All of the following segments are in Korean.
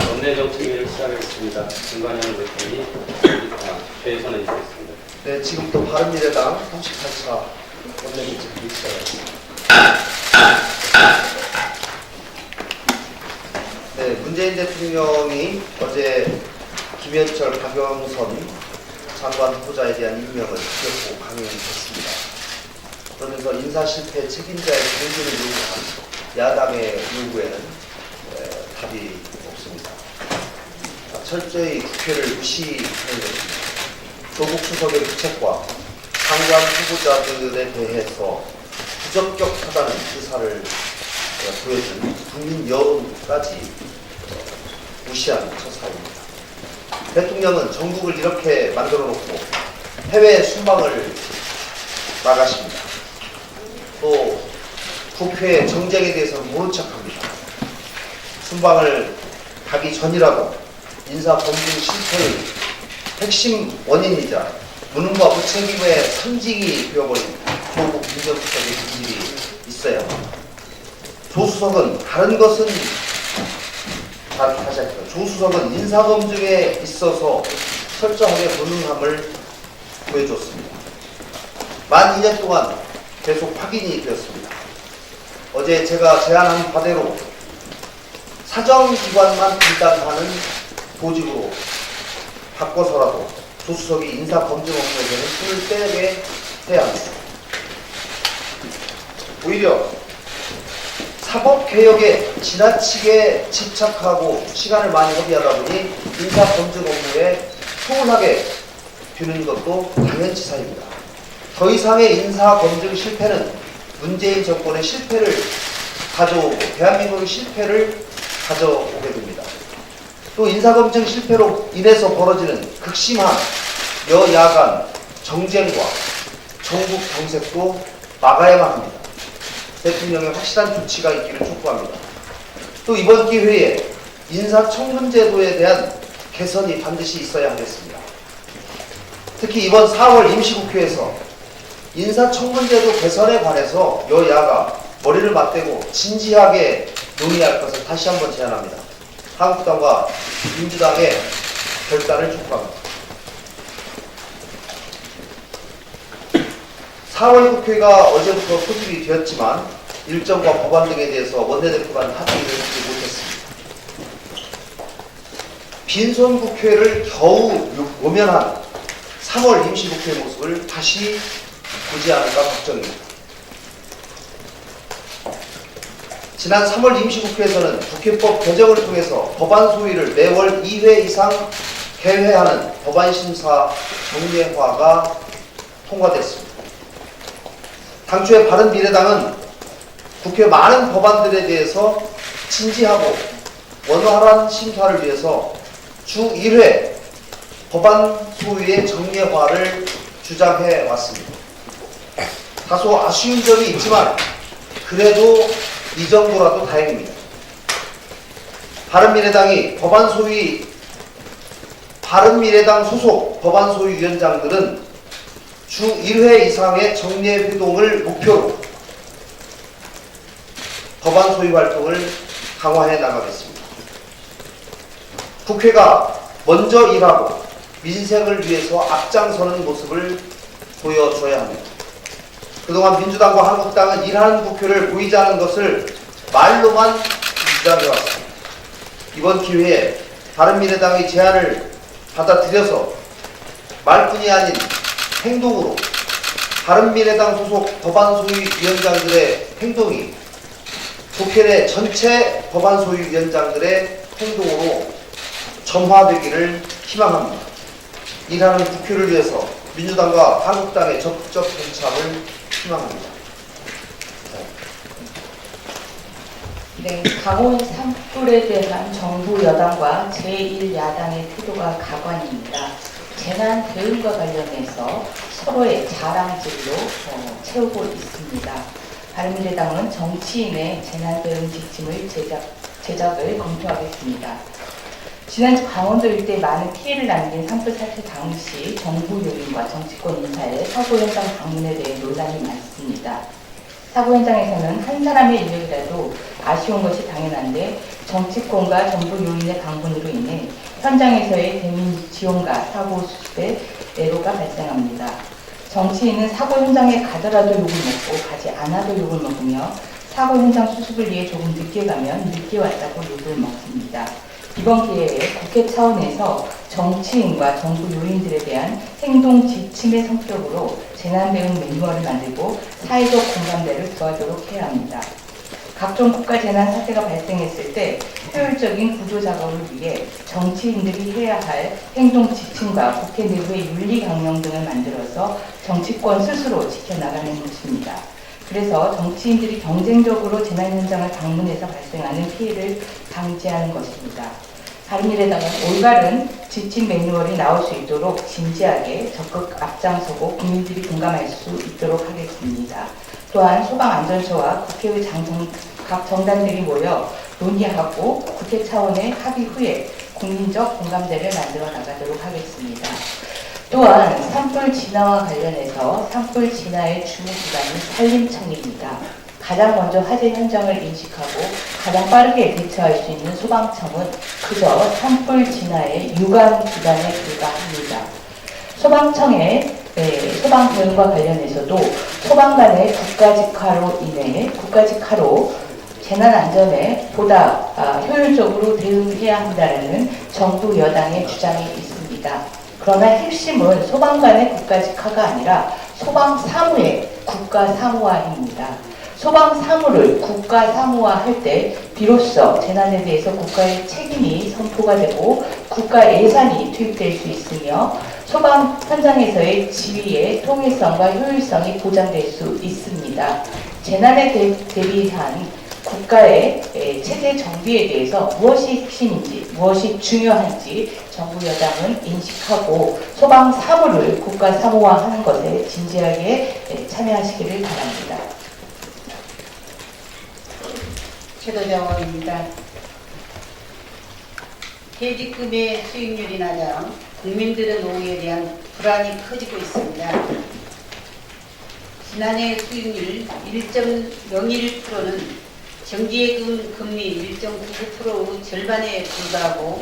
원내정책위를 시작하겠습니다. 김관영 대표님, 최선을 인사했습니다. 네, 지금부터 바른미래당 38차 원내정책위 시작하겠습니다. 네, 문재인 대통령이 어제 김현철, 박영선 장관 후보자에 대한 임명을 기획고 강행했습니다. 그러면서 인사 실패 책임자의 공개를 요구한 야당의 요구에는 답이 없습니다. 철저히 국회를 무시하는 조국 수석의 부책과 장관 후보자들에 대해서 부적격하다는 의사를 보여준 국민 여론까지 무시한 처사입니다. 대통령은 전국을 이렇게 만들어 놓고 해외 순방을 나가십니다. 또 국회 정쟁에 대해서는 모른 척합니다. 순방을 가기 전이라도 인사 검증 실패의 핵심 원인이자 무능과 무책임의 상징이 되어버린 조국 민정수석의 기질이 있어야 합니다. 조 수석은 다른 것은 다시 할게요. 조 수석은 인사검증에 있어서 철저하게 무능함을 보여줬습니다. 만 2년 동안 계속 확인이 되었습니다. 어제 제가 제안한 바대로 사정기관만 분담하는 보직으로 바꿔서라도 조 수석이 인사검증 업무에서는 손을 떼게 해야 합니다. 오히려 사법개혁에 지나치게 집착하고 시간을 많이 허비하다 보니 인사검증 업무에 소홀하게 되는 것도 당연치사입니다. 더 이상의 인사검증 실패는 문재인 정권의 실패를 가져오고 대한민국의 실패를 가져오게 됩니다. 또 인사검증 실패로 인해서 벌어지는 극심한 여야 간 정쟁과 전국 경색도 막아야만 합니다. 대통령의 확실한 조치가 있기를 촉구합니다. 또 이번 기회에 인사청문제도에 대한 개선이 반드시 있어야 하겠습니다. 특히 이번 4월 임시국회에서 인사청문제도 개선에 관해서 여야가 머리를 맞대고 진지하게 논의할 것을 다시 한번 제안합니다. 한국당과 민주당의 결단을 촉구합니다. 4월 국회가 어제부터 소집이 되었지만 일정과 법안 등에 대해서 원내대표 간 합의를 하지 못했습니다. 빈손 국회를 겨우 모면한 3월 임시국회 모습을 다시 보지 않을까 걱정입니다. 지난 3월 임시국회에서는 국회법 개정을 통해서 법안 소위를 매월 2회 이상 개회하는 법안심사 정례화가 통과됐습니다. 당초에 바른미래당은 국회 많은 법안들에 대해서 진지하고 원활한 심사를 위해서 주 1회 법안 소위의 정례화를 주장해 왔습니다. 다소 아쉬운 점이 있지만 그래도 이 정도라도 다행입니다. 바른미래당 소속 법안소위위원장들은 주 1회 이상의 정례회동을 목표로 법안소위 활동을 강화해 나가겠습니다. 국회가 먼저 일하고 민생을 위해서 앞장서는 모습을 보여줘야 합니다. 그동안 민주당과 한국당은 일하는 국회를 보이지 않은 것을 말로만 주장해왔습니다. 이번 기회에 바른미래당의 제안을 받아들여서 말뿐이 아닌 행동으로 바른미래당 소속 법안소위위원장들의 행동이 국회 내 전체 법안소위위원장들의 행동으로 점화되기를 희망합니다. 일하는 국회를 위해서 민주당과 한국당의 적극적 동참을 희망합니다. 네, 강원 산불에 대한 정부 여당과 제1야당의 태도가 가관입니다. 재난 대응과 관련해서 서로의 자랑질로 채우고 있습니다. 바른미래당은 정치인의 재난 대응 지침을 제작을 검토하겠습니다. 지난주 강원도 일대 많은 피해를 남긴 산불 사태 당시 정부 요인과 정치권 인사의 사고 현장 방문에 대해 논란이 많습니다. 사고 현장에서는 한 사람의 인력이라도 아쉬운 것이 당연한데 정치권과 정부 요인의 방문으로 인해 현장에서의 대민 지원과 사고 수습에 애로가 발생합니다. 정치인은 사고 현장에 가더라도 욕을 먹고 가지 않아도 욕을 먹으며 사고 현장 수습을 위해 조금 늦게 가면 늦게 왔다고 욕을 먹습니다. 이번 기회에 국회 차원에서 정치인과 정부 요인들에 대한 행동 지침의 성격으로 재난 대응 매뉴얼을 만들고 사회적 공감대를 구하도록 해야 합니다. 각종 국가 재난 사태가 발생했을 때 효율적인 구조 작업을 위해 정치인들이 해야 할 행동 지침과 국회 내부의 윤리 강령 등을 만들어서 정치권 스스로 지켜나가는 것입니다. 그래서 정치인들이 경쟁적으로 재난 현장을 방문해서 발생하는 피해를 방지하는 것입니다. 다른 일에다가 올바른 지침 매뉴얼이 나올 수 있도록 진지하게 적극 앞장서고 국민들이 공감할 수 있도록 하겠습니다. 또한 소방안전처와 국회의 각 정당들이 모여 논의하고 국회 차원의 합의 후에 국민적 공감대를 만들어 나가도록 하겠습니다. 또한 산불 진화와 관련해서 산불 진화의 주무기관이 산림청입니다. 가장 먼저 화재 현장을 인식하고 가장 빠르게 대처할 수 있는 소방청은 그저 산불 진화의 유관기관에 불과합니다. 소방청의 소방 대응과 관련해서도 소방 간의 국가직화로 재난 안전에 보다 효율적으로 대응해야 한다는 정부 여당의 주장이 있습니다. 그러나 핵심은 소방 간의 국가직화가 아니라 소방사무의 국가사무화입니다. 소방사무를 국가사무화할 때 비로소 재난에 대해서 국가의 책임이 선포가 되고 국가 예산이 투입될 수 있으며 소방 현장에서의 지휘의 통일성과 효율성이 보장될 수 있습니다. 재난에 대비한 국가의 체제 정비에 대해서 무엇이 핵심인지 무엇이 중요한지 정부 여당은 인식하고 소방 사무를 국가 사무화하는 것에 진지하게 참여하시기를 바랍니다. 최도정원입니다. 퇴직금의 수익률이 낮아 국민들의 노후에 대한 불안이 커지고 있습니다. 지난해 수익률 1.01%는 정기예금 금리 1.99%의 절반에 불과하고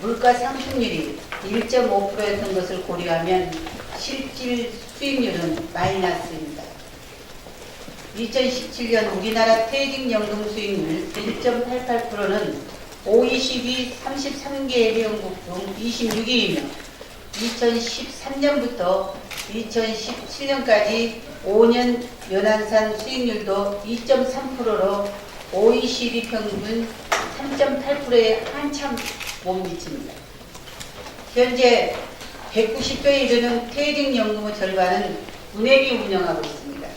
물가 상승률이 1.5%였던 것을 고려하면 실질 수익률은 마이너스입니다. 2017년 우리나라 퇴직연금 수익률 1.88%는 OECD 33개 회원국 중 26위이며 2013년부터 2017년까지 5년 연한산 수익률도 2.3%로 OECD 평균 3.8%에 한참 못 미칩니다. 현재 190조에 이르는 퇴직연금의 절반은 은행이 운영하고 있습니다.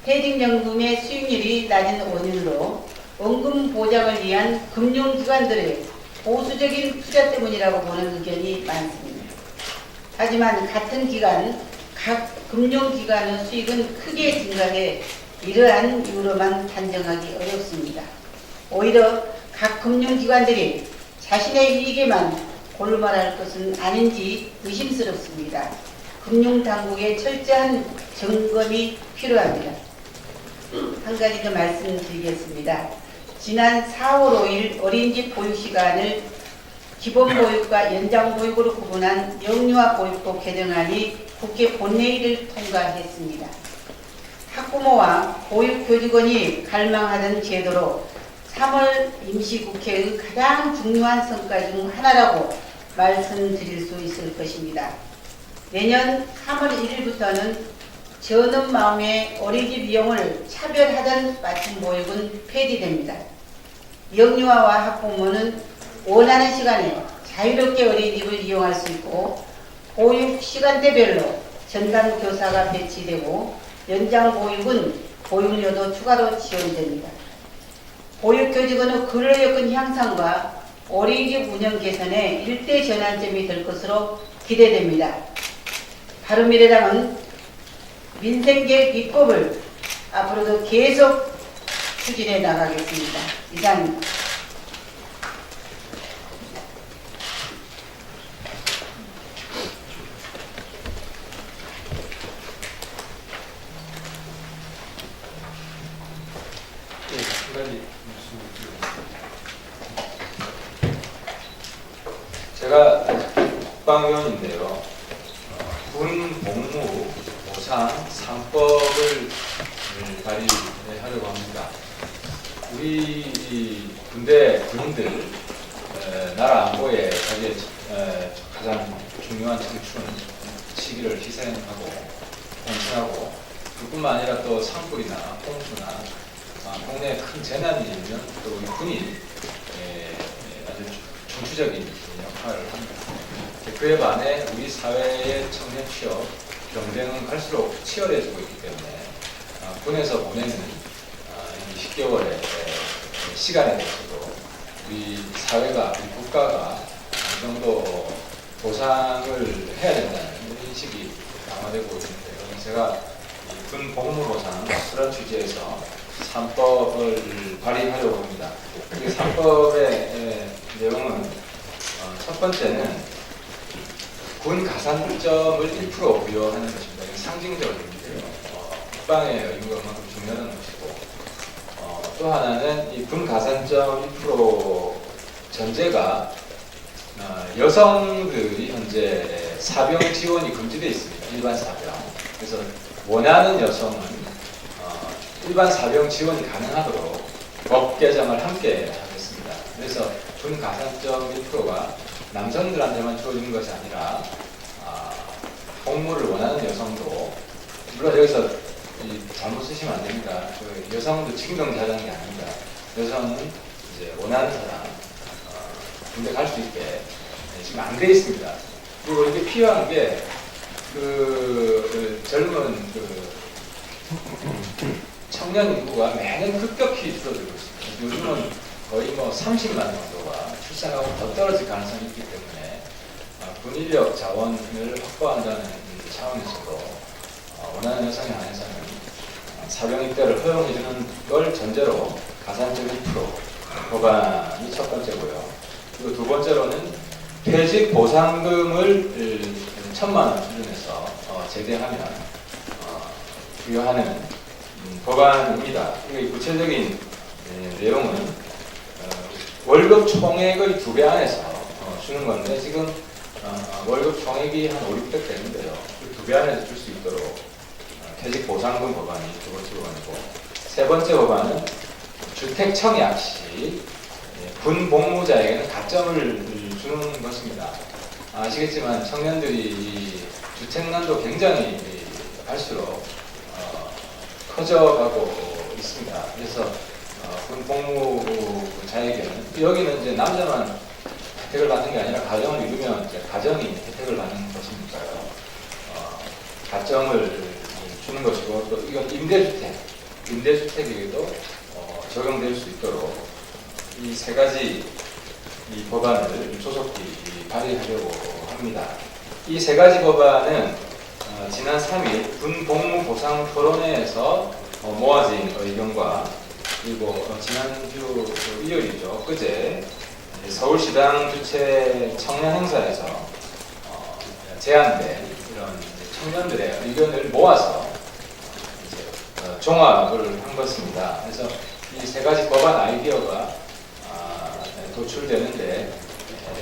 퇴직연금의 수익률이 낮은 원인으로 원금 보장을 위한 금융기관들의 보수적인 투자 때문이라고 보는 의견이 많습니다. 하지만 같은 기간 각 금융기관의 수익은 크게 증가해 이러한 이유로만 단정하기 어렵습니다. 오히려 각 금융기관들이 자신의 이익에만 골몰할 것은 아닌지 의심스럽습니다. 금융당국의 철저한 점검이 필요합니다. 한 가지 더 말씀드리겠습니다. 지난 4월 5일 어린이집 보육시간을 기본보육과 연장보육으로 구분한 영유아 보육법 개정안이 국회 본회의를 통과했습니다. 학부모와 보육교직원이 갈망하던 제도로 3월 임시국회의 가장 중요한 성과 중 하나라고 말씀드릴 수 있을 것입니다. 내년 3월 1일부터는 저는 마음의 어린이집 이용을 차별하던 맞춤보육은 폐지됩니다. 영유아와 학부모는 원하는 시간에 자유롭게 어린이집을 이용할 수 있고 보육 시간대별로 전담 교사가 배치되고 연장 보육은 보육료도 추가로 지원됩니다. 보육교직원의 근로여건 향상과 어린이집 운영 개선에 일대 전환점이 될 것으로 기대됩니다. 바른미래당은 민생계획 입법을 앞으로도 계속 추진해 나가겠습니다. 이상입니다. 제가 국방위원인데요. 군 복무 보상 3법을 발의하려고 합니다. 우리 이 군대 군인들 나라 안보에 자기의 가장 중요한 청춘 시기를 희생하고 헌신하고 그뿐만 아니라 또 산불이나 홍수나 국내에 큰 재난이 일면 또 우리 군이 아주 중추적인 역할을 합니다. 그에 반해 우리 사회의 청년 취업 경쟁은 갈수록 치열해지고 있기 때문에 군에서 보내는 이 10개월의 시간에 대해서도 우리 사회가, 우리 국가가 어느 정도 보상을 해야 된다는 인식이 강화되고 있는데요. 제가 군 복무 보상 그런 취지에서 3법을 발의하려고 합니다. 이 3법의 내용은 첫 번째는 군 가산점을 1% 부여하는 것입니다. 상징적인 일인데요. 국방의 의무가 그만큼 중요하다는 것이고 또 하나는 이 군 가산점 1% 전제가 여성들이 현재 사병 지원이 금지되어 있습니다. 일반 사병. 그래서 원하는 여성은 일반 사병 지원이 가능하도록 법 개정을 함께 하겠습니다. 그래서 군 가산점 1%가 남성들한테만 주어지는 것이 아니라 복무를 원하는 여성도, 물론 여기서 잘못 쓰시면 안 됩니다. 그 여성도 직경자라는 게 아닙니다. 여성은 이제 원하는 사람 군대 갈 수 있게 지금 안 돼 있습니다. 그리고 이게 필요한 게 젊은 청년 인구가 매년 급격히 줄어들고 있습니다. 요즘은 거의 30만 정도가 출산하고 더 떨어질 가능성이 있기 때문에 군 인력 자원을 확보한다는 차원에서도 원하는 여성에 한해서는 사병 입대를 허용해주는 걸 전제로 가산점 1% 법안이 첫 번째고요. 그리고 두 번째로는 퇴직 보상금을 1,000만 원 수준에서 제대하면 부여하는 법안입니다. 이 구체적인 내용은 월급 총액의 2배 안에서 주는 건데 지금 월급 총액이 한 5, 600 되는데요. 그 2배 안에서 줄 수 있도록 퇴직 보상금 법안이 두 번째 법안이고, 세 번째 법안은 주택 청약 시 군 복무자에게는 가점을 주는 것입니다. 아시겠지만 청년들이 주택난도 굉장히 갈수록 커져가고 있습니다. 그래서 군 복무자에게는 여기는 이제 남자만 혜택을 받는 게 아니라 가정을 이루면 이제 가정이 혜택을 받는 것이니까요. 가점을 주는 것이고, 또 이건 임대주택에도 적용될 수 있도록 이 세 가지 이 법안을 조속히 발의하려고 합니다. 이 세 가지 법안은 지난 3일 군 복무 보상 토론회에서 모아진 의견과, 그리고 지난주 일요일이죠. 그제 서울시당 주최 청년 행사에서 제안된 이런 청년들의 의견을 모아서 이제 종합을 한 것입니다. 그래서 이 세 가지 법안 아이디어가 도출되는데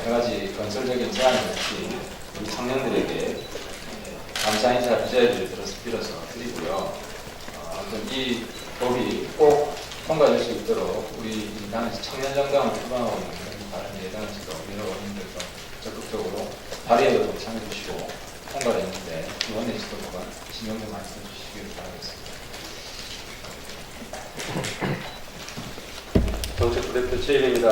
여러 가지 건설적인 제안을 주신 우리 청년들에게 감사 인사 그 자리를 빌어서 드리고요. 이 법이 꼭 통과될 수 있도록 우리 당에서 청년정당을 추방하고 있는 다른 예당에서도 여러 원인들도 적극적으로 발의에도 참여해 주시고 통과됐는데 이번에 지도부가 신경 좀 많이 써주시길 바라겠습니다. 정책부대표 최일입니다.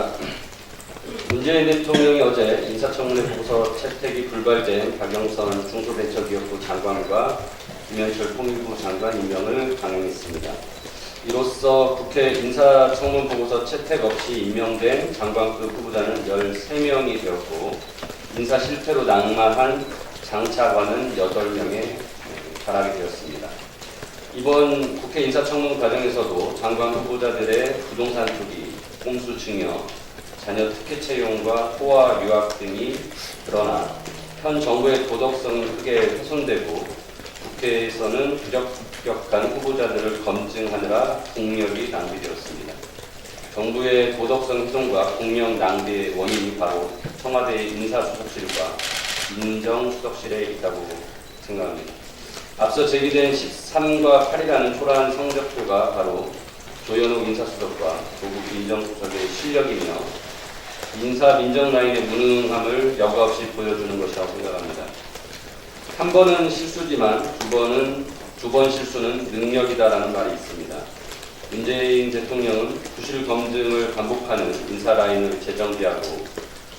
문재인 대통령이 어제 인사청문회 보고서 채택이 불발된 박영선 중소벤처기업부 장관과 김현철 통일부 장관 임명을 강행했습니다. 이로써 국회 인사청문 보고서 채택 없이 임명된 장관급 후보자는 13명이 되었고, 인사 실패로 낙마한 장차관은 8명에 달하게 되었습니다. 이번 국회 인사청문 과정에서도 장관 후보자들의 부동산 투기, 공수증여, 자녀 특혜 채용과 호화 유학 등이 드러나 현 정부의 도덕성은 크게 훼손되고, 국회에서는 부적격한 후보자들을 검증하느라 국력이 낭비되었습니다. 정부의 도덕성 훼손과 공명 낭비의 원인이 바로 청와대의 인사수석실과 민정수석실에 있다고 생각합니다. 앞서 제기된 13과 8이라는 초라한 성적표가 바로 조현욱 인사수석과 조국 민정수석의 실력이며 인사 민정 라인의 무능함을 여과 없이 보여주는 것이라고 생각합니다. 한 번은 실수지만 두 번 실수는 능력이다라는 말이 있습니다. 문재인 대통령은 부실 검증을 반복하는 인사 라인을 재정비하고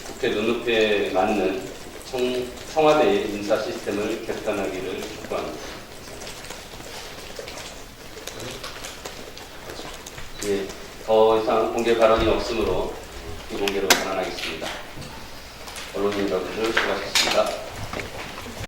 국회 눈높이에 맞는 청와대의 인사 시스템을 개편하기를 촉구합니다. 예, 더 이상 공개 발언이 없으므로 비공개로 전환하겠습니다. 언론인 여러분들 수고하셨습니다.